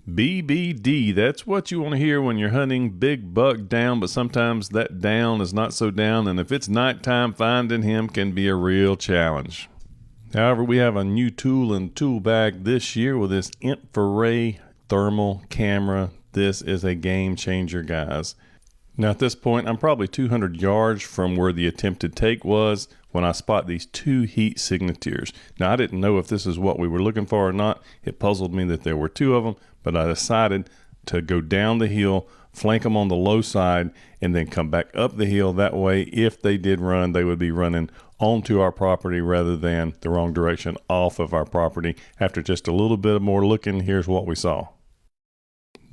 BBD, that's what you want to hear when you're hunting big buck down, but sometimes that down is not so down, and if it's nighttime, finding him can be a real challenge. However, we have a new tool in the tool bag this year with this infrared thermal camera. This is a game changer, guys. Now at this point, I'm probably 200 yards from where the attempted take was when I spot these two heat signatures. Now I didn't know if this is what we were looking for or not. It puzzled me that there were two of them, but I decided to go down the hill, flank them on the low side, and then come back up the hill. That way, if they did run, they would be running onto our property rather than the wrong direction off of our property. After just a little bit more looking, here's what we saw.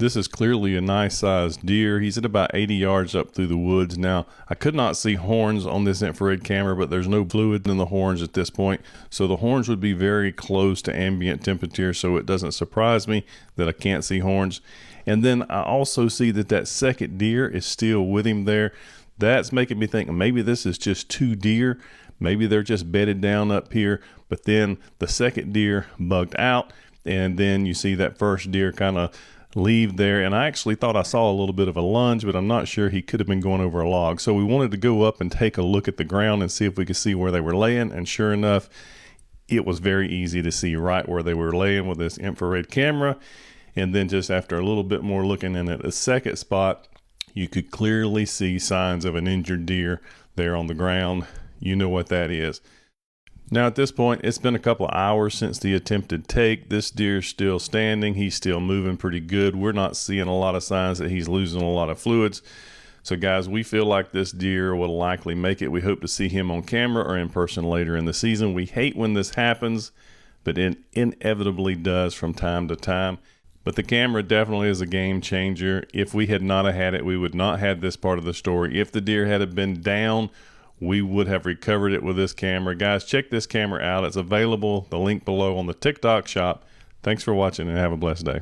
This is clearly a nice sized deer. He's at about 80 yards up through the woods. Now, I could not see horns on this infrared camera, but there's no fluid in the horns at this point. So the horns would be very close to ambient temperature. So it doesn't surprise me that I can't see horns. And then I also see that that second deer is still with him there. That's making me think maybe this is just two deer. Maybe they're just bedded down up here. But then the second deer bugged out. And then you see that first deer kind of leave there, and I actually thought I saw a little bit of a lunge, but I'm not sure. He could have been going over a log. So we wanted to go up and take a look at the ground and see if we could see where they were laying, and sure enough, it was very easy to see right where they were laying with this infrared camera. And then just after a little bit more looking in at the second spot, you could clearly see signs of an injured deer there on the ground. You know what that is. Now at this point, it's been a couple of hours since the attempted take. This deer's still standing. He's still moving pretty good. We're not seeing a lot of signs that he's losing a lot of fluids. So guys, we feel like this deer will likely make it. We hope to see him on camera or in person later in the season. We hate when this happens, but it inevitably does from time to time. But the camera definitely is a game changer. If we had not had it, we would not have this part of the story. If the deer had been down, we would have recovered it with this camera. Guys, check this camera out. It's available, the link below, on the TikTok shop. Thanks for watching and have a blessed day.